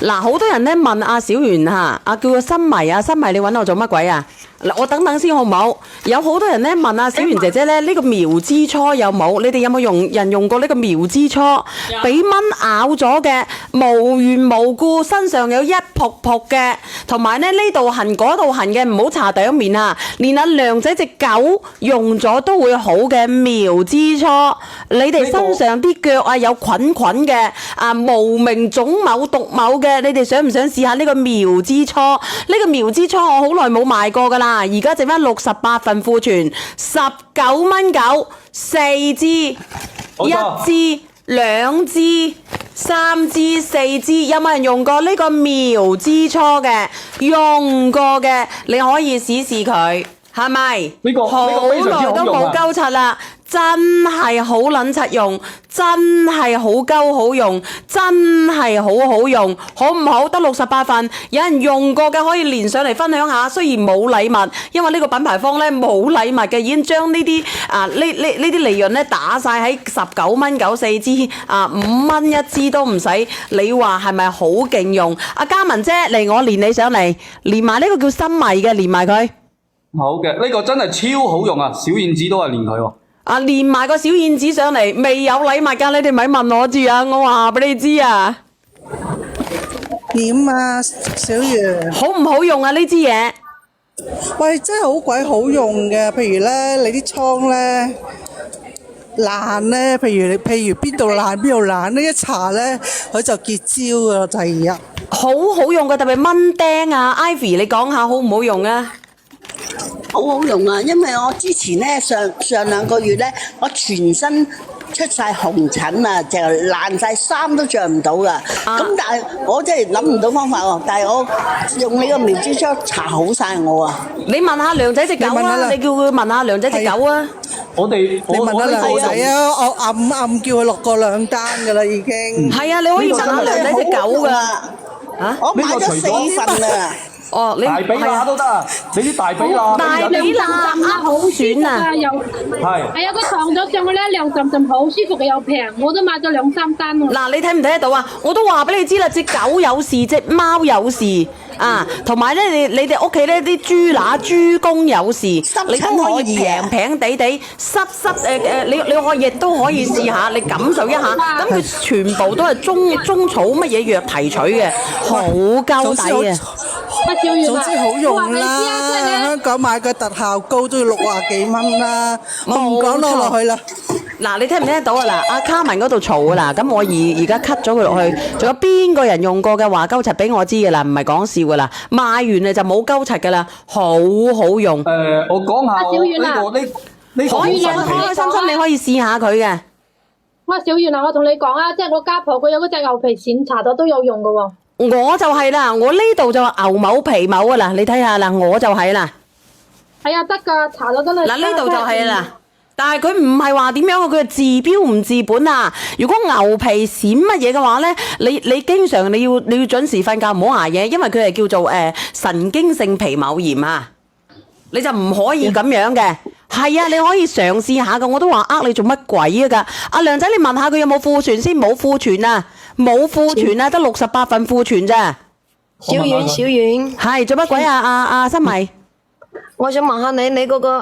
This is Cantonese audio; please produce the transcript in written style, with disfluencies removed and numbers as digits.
嗱，好多人咧問阿小圓嚇，叫佢新迷啊，新迷你揾我做乜鬼啊？嗱，我等等先好唔好？有好多人咧問阿小圓姐姐咧，呢個苗之初有冇？你哋有冇用過呢個苗之初？俾蚊咬咗嘅，無緣無故身上有一仆仆嘅，同埋咧呢度痕嗰度痕嘅，唔好搽第一面啊！連阿梁仔隻狗用咗都會好嘅苗之初，你哋身上啲腳啊有菌嘅啊無名腫某毒某嘅，你哋想唔想試下呢個苗之初？呢個苗之初我好耐冇賣過㗎啦，而家剩翻68份庫存，19蚊9，4支、1支、2支、3支、4支，有冇人用過呢個苗之初嘅？用過嘅你可以試試佢，係咪？呢個好耐都冇鳩柒啦，真係好撚柒用，真係好鳩好用，真係好好用，好唔好？得68份，有人用過嘅可以連上嚟分享下。雖然冇禮物，因為呢個品牌方咧冇禮物嘅，已經將呢啲呢啲利潤咧打晒喺19蚊9 4支5蚊1支都唔使。你話係咪好勁用？阿嘉文姐嚟，我連你上嚟，連埋呢個叫新迷嘅，連埋佢。好嘅，呢個真係超好用啊！小燕子都係連佢喎。連埋個小燕子上嚟，未有禮物㗎，你哋咪問我住啊！我話俾你知啊。點啊，小圓？好唔好用啊？呢支嘢？喂，真係好鬼好用嘅。譬如咧，你啲瘡咧爛咧，譬如邊度爛邊度爛呢，一搽咧佢就結焦㗎啦，第二日。好好用嘅，特別蚊釘啊 ，Ivy 你講下好唔好用啊？好好用啊！因為我之前咧上2個月咧，我全身出晒紅疹啊，就爛晒衫都着唔到噶。咁但係我真係諗唔到方法喎。但係我用你個苗之初搽好晒我啊！你問下梁仔隻狗啊，你叫佢問下梁仔隻狗啊。你問下梁仔啊，我暗叫佢落過2單噶啦，已經。係啊，你可以問下梁仔隻狗噶。我買咗4份啊！哦，你大比乸都得啊！你啲大比乸，大比乸好選啊！係啊，佢躺咗上去咧，涼浸浸好舒服又平，我都買咗2-3單喎。嗱，你睇唔睇得到啊？我都話俾你知啦，隻狗有事，隻貓有事啊，同埋咧，你哋屋企咧啲豬乸、豬公有事，你都可以平平地你可以亦都可以試下，你感受一下。咁佢全部都係中草乜嘢藥提取嘅，好鳩抵啊！總之好用啦，香港買個特效膏都要60幾蚊啦，我唔講落去啦。嗱，你聽唔聽得到啊？嗱，阿卡文嗰度嘈啊嗱，咁我而家 cut 咗佢落去，仲有邊個人用過嘅話鳩柒俾我知嘅啦，唔係講笑噶啦，賣完啊就冇鳩柒噶啦，好好用。我講下呢個可以開開心心，你可以試下佢嘅。哇，小圓啊，我同你講啊，即係我家婆佢有嗰隻牛皮癬搽咗都有用噶喎。我就係啦，我呢度就話牛某皮某啊嗱，你睇下啦，我就係啦。係啊，得噶，搽咗真係。嗱，呢度就係啦。但係佢唔係話點樣，佢係治標唔治本啊！如果牛皮癬乜嘢嘅話咧，你經常你要準時瞓覺，唔好捱夜，因為佢係叫做神經性皮膜炎啊！你就唔可以咁樣嘅。係啊，你可以嘗試下噶，我都話你做乜鬼啊㗎？阿梁仔，你問下佢有冇庫存先，冇庫存啊，冇庫存啊，得68份庫存咋。小遠，係做乜鬼啊？阿新米，我想問下你嗰個